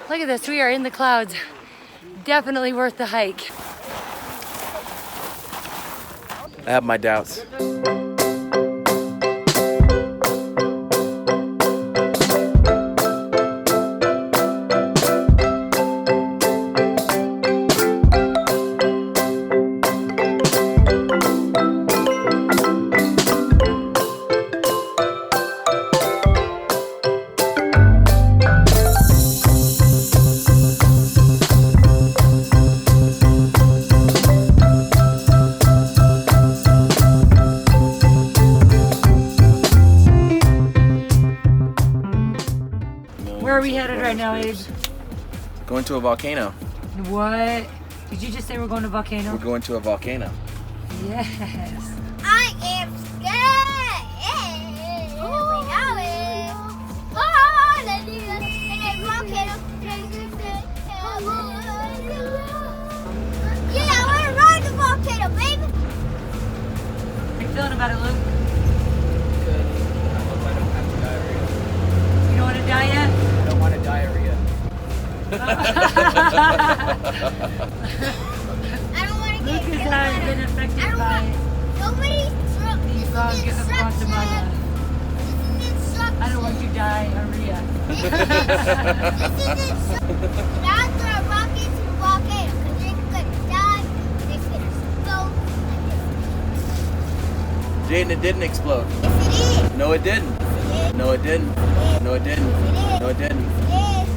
Look at this, we are in the clouds. Definitely worth the hike. I have my doubts. Where are we headed right now, Abe? Going to a volcano. What? Did you just say we're going to a volcano? We're going to a volcano. Yes. I am scared. Oh, yeah, I want to ride the volcano, baby. How you feeling about it, Luke? Good. I hope I don't have diarrhea. You don't want to die yet? I don't want a diarrhea. I don't want to get Luke has been affected by Nobody's drunk. the frog Guatemala. I don't want you to die, diarrhea. This isn't That's gonna rock into the volcano because they're gonna die. They're gonna explode. Jaden, it didn't explode. Yes, it is. No, it didn't. No, it didn't. No, it didn't. No, it didn't.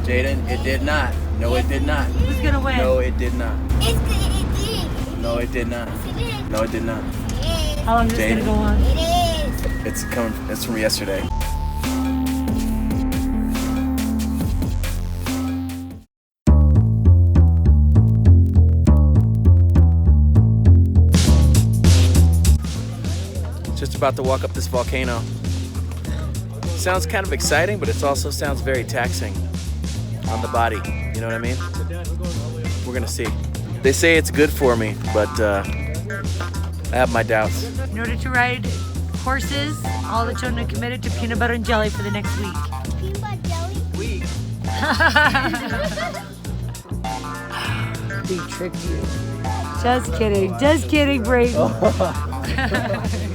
Jaden, it did not. No, it did not. Who's gonna win? No, it did not. It did. No, it did not. It is. No, it did not. It is. How long is this gonna go on? It is. It's from yesterday. Just about to walk up this volcano. Sounds kind of exciting, but it also sounds very taxing on the body. You know what I mean? We're gonna see. They say it's good for me, but I have my doubts. In order to ride horses, all the children are committed to peanut butter and jelly for the next week. Peanut butter jelly. Weak. We tricked you. Just kidding, Brayden.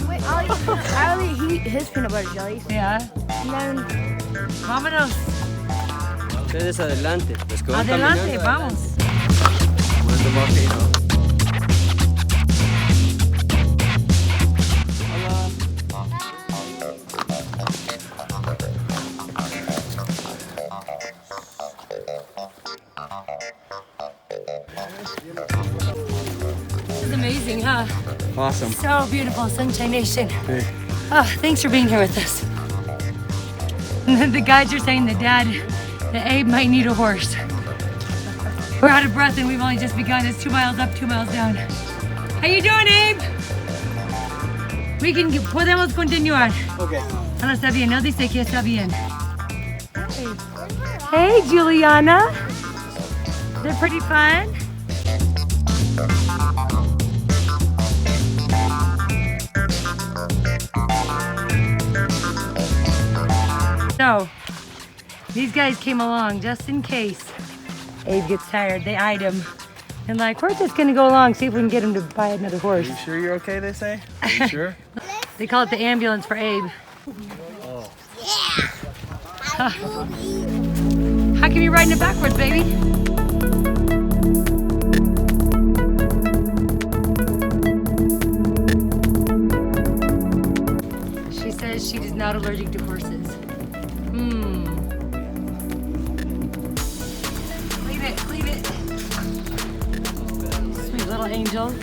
Wait, I'll eat his peanut butter jelly. Yeah. And then Vámonos. Ustedes adelante. Los que van Adelante, caminando, vamos. We're in the volcano. This is amazing, huh? Awesome. So beautiful, Sunshine Nation. Hey. Oh, thanks for being here with us. The guides are saying that Abe might need a horse. We're out of breath and we've only just begun. It's 2 miles up, 2 miles down. How you doing, Abe? Podemos continuar. Okay. Ahora está bien, no dice que está bien. Hey, Juliana. Is it pretty fun? So, these guys came along just in case Abe gets tired. They eyed him and like, we're just gonna go along, see if we can get him to buy another horse. You sure you're okay, they say? Are you sure? They call it the ambulance for Abe. Oh. yeah. How come you're riding it backwards, baby? She says she is not allergic to horses. Leave it. Sweet little angel.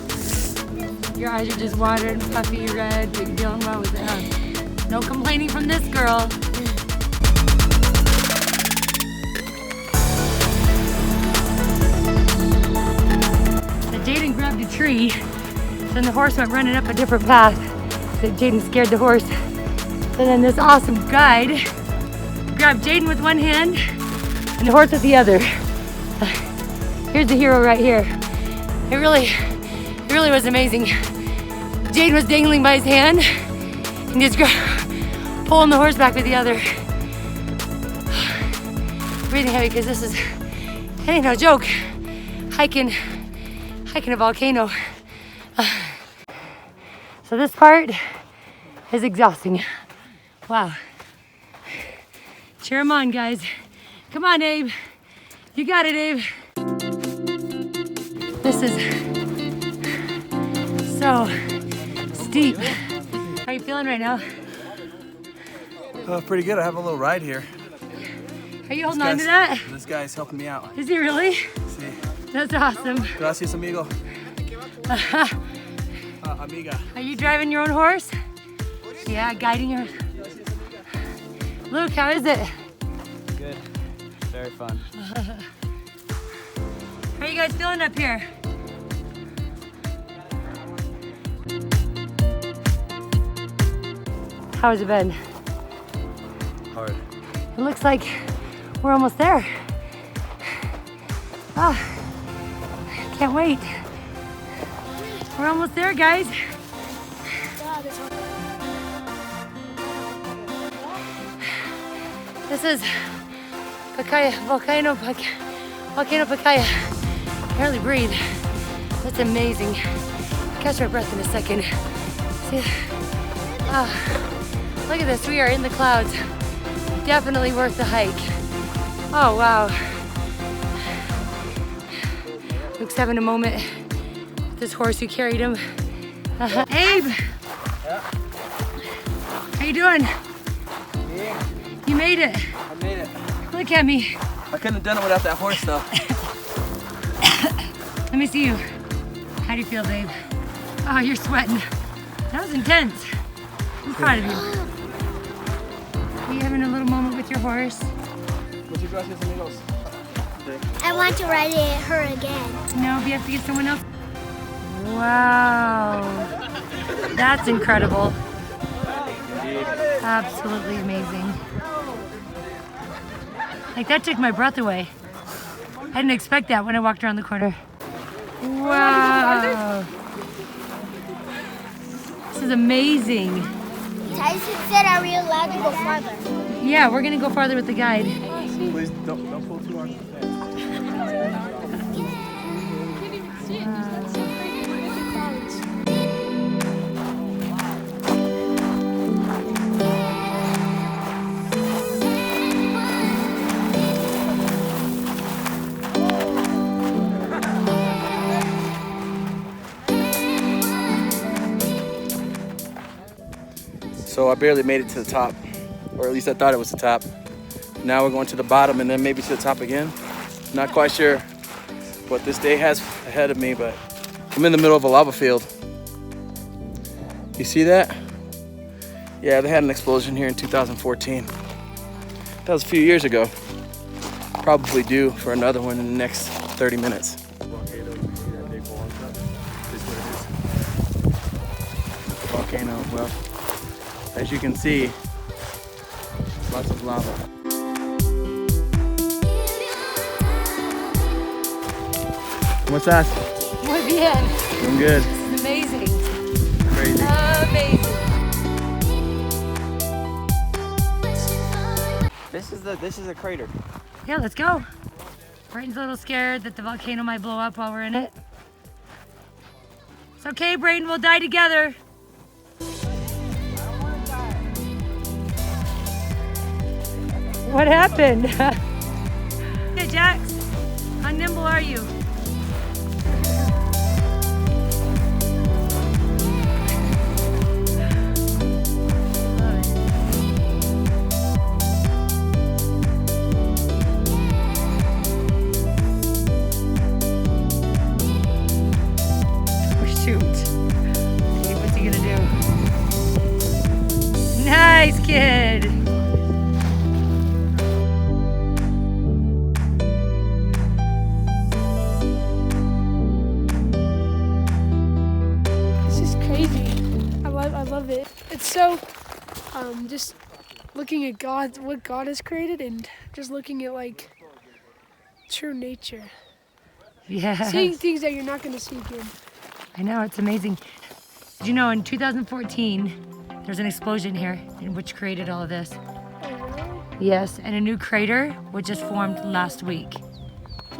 Your eyes are just watered, puffy, red. Big deal. What was it, huh? No complaining from this girl. So Jaden grabbed a tree, then the horse went running up a different path. So Jaden scared the horse. And then this awesome guide grabbed Jaden with one hand and the horse with the other. Here's the hero right here. It really was amazing. Jaden was dangling by his hand and just pulling the horse back with the other. Breathing heavy because this is It ain't no joke. Hiking a volcano. So this part is exhausting. Wow. Cheer 'em on, guys. Come on, Abe. You got it, Abe. This is so steep. How are you feeling right now? Pretty good. I have a little ride here. Are you holding on to that? This guy's helping me out. Is he really? Sí. That's awesome. Gracias, amigo. Amiga. Are you driving your own horse? Yeah, guiding your... Luke, how is it? Good. Very fun. How are you guys feeling up here? How has it been? Hard. It looks like we're almost there. Ah, can't wait. We're almost there, guys. This is Pakaya, Volcano Pakaya. I barely breathe. That's amazing. Catch my breath in a second. See? Look at this, we are in the clouds. Definitely worth the hike. Oh, wow. Luke's having a moment with this horse who carried him. Abe! How you doing? Yeah. You made it. I made it. Look at me. I couldn't have done it without that horse, though. Let me see you. How do you feel, babe? Oh, you're sweating. That was intense. I'm proud of you. Are you having a little moment with your horse? Muchas gracias, amigos. I want to ride her again. No, we have to get someone else. Wow. That's incredible. Absolutely amazing. Like, that took my breath away. I didn't expect that when I walked around the corner. Wow. This is amazing. Tyson said, are we allowed to go farther? Yeah, we're gonna go farther with the guide. Please don't pull too hard. So I barely made it to the top, or at least I thought it was the top. Now we're going to the bottom and then maybe to the top again. Not quite sure what this day has ahead of me, but I'm in the middle of a lava field. You see that? Yeah, they had an explosion here in 2014. That was a few years ago. Probably due for another one in the next 30 minutes. Volcano, well, as you can see, lots of lava. What's that? Muy bien. Doing good. This is amazing. Crazy. Amazing. This is a crater. Yeah, let's go. Brayden's a little scared that the volcano might blow up while we're in it. It's okay, Brayden, we'll die together. What happened? Hey, Jax, how nimble are you? Oh, shoot. Okay, what's he gonna do? Nice, kid. I love it. It's so, just looking at God, what God has created, and just looking at like true nature. Yeah. Seeing things that you're not going to see again. I know, it's amazing. Did you know in 2014, there's an explosion here which created all of this? Oh, really? Yes, and a new crater which just formed last week.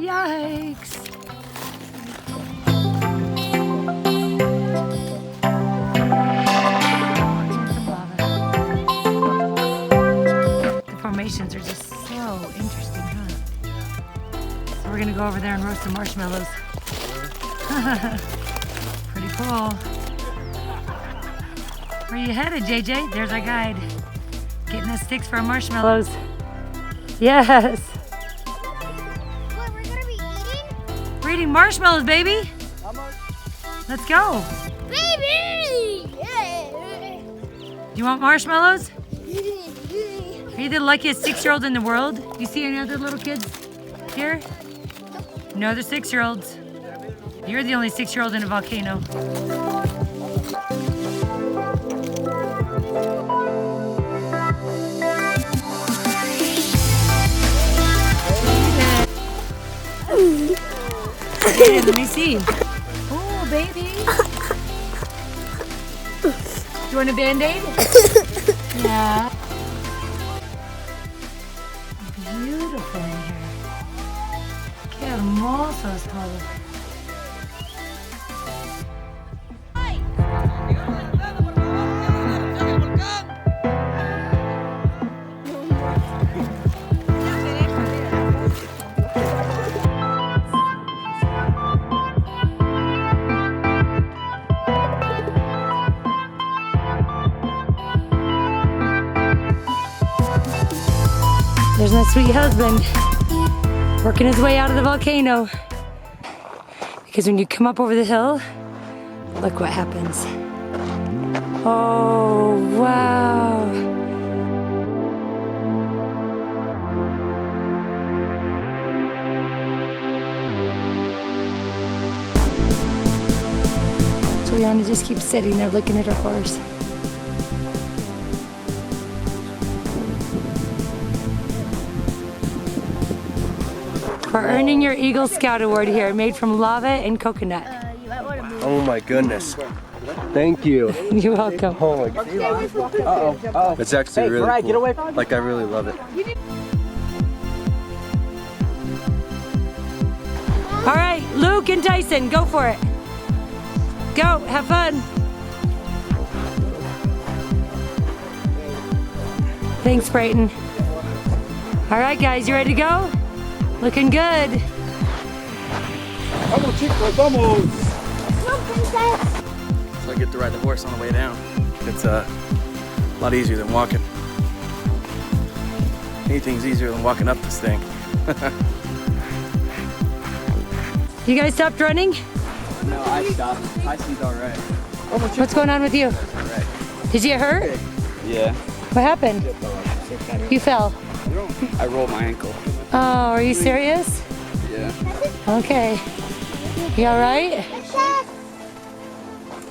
Yikes. The formations are just so interesting, huh? So we're gonna go over there and roast some marshmallows. Pretty cool. Where you headed, JJ? There's our guide. Getting us sticks for our marshmallows. Yes. What, we're gonna be eating? We're eating marshmallows, baby. Let's go. Baby! Yeah. You want marshmallows? Are you the luckiest 6-year-old in the world? You see any other little kids here? No other 6-year-olds. You're the only 6-year-old in a volcano. Hey, let me see. Oh, baby. You want a Band-Aid? Yeah. Beautiful in here. Qué hermoso es todo. There's my sweet husband working his way out of the volcano. Because when you come up over the hill, look what happens. Oh, wow. Juliana just keeps sitting there looking at her horse. For earning your Eagle Scout Award here, made from lava and coconut. Oh my goodness. Thank you. You're welcome. Oh my god. Uh-oh. It's actually really Mariah, cool. get away from me. Like, I really love it. All right, Luke and Tyson, go for it. Go, have fun. Thanks, Brayton. All right, guys, you ready to go? Looking good. No, princess. So I get to ride the horse on the way down. It's a lot easier than walking. Anything's easier than walking up this thing. You guys stopped running? No, I stopped. Tyson's alright. What's going on with you? Alright. Did you get hurt? Yeah. What happened? You fell. I rolled my ankle. Oh, are you serious? Yeah. Okay. You all right?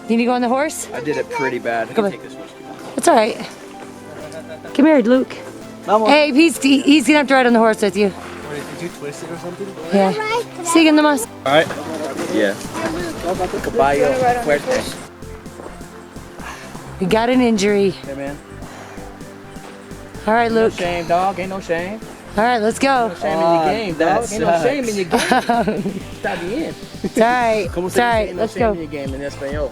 You need to go on the horse? I did it pretty bad. Come on. It's all right. Come here, Luke. Hey, he's gonna have to ride on the horse with you. Did you twist it or something? Yeah. Sigue nomás. Alright. Yeah. Caballo fuerte. We got an injury. Hey man. All right, No Luke. shame, dog. Ain't no shame. All right, let's go. Shame in your game, dog. Ain't no shame in your game. Está bien. It's all right. ¿Cómo It's se all dice right. no Let's shame in go. your game in español?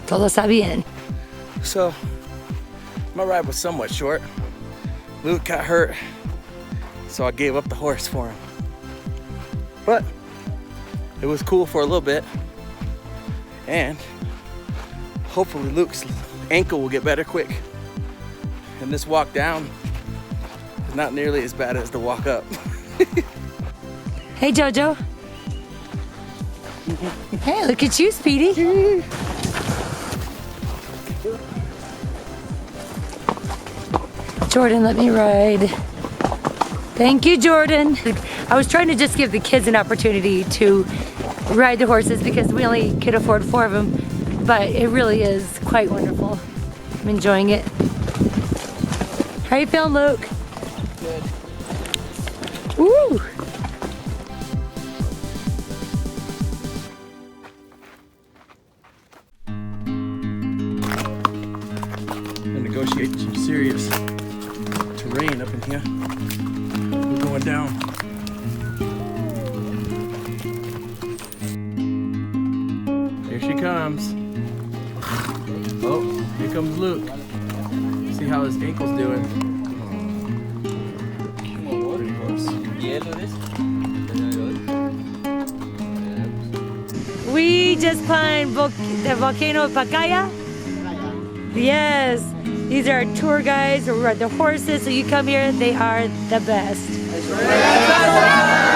Todo está bien. So, my ride was somewhat short. Luke got hurt, so I gave up the horse for him. But it was cool for a little bit, and hopefully Luke's ankle will get better quick. And this walk down is not nearly as bad as the walk up. Hey, Jojo. Hey, look at you, Speedy. Jordan, let me ride. Thank you, Jordan. I was trying to just give the kids an opportunity to ride the horses because we only could afford 4 of them, but it really is quite wonderful. I'm enjoying it. How you feeling, Luke? Good. Woo! I'm negotiating some serious terrain up in here. We're going down comes. Oh, here comes Luke. See how his ankle's doing. We just climbed the Volcano Pakaya. Yes, these are our tour guides. We ride the horses, so you come here, they are the best.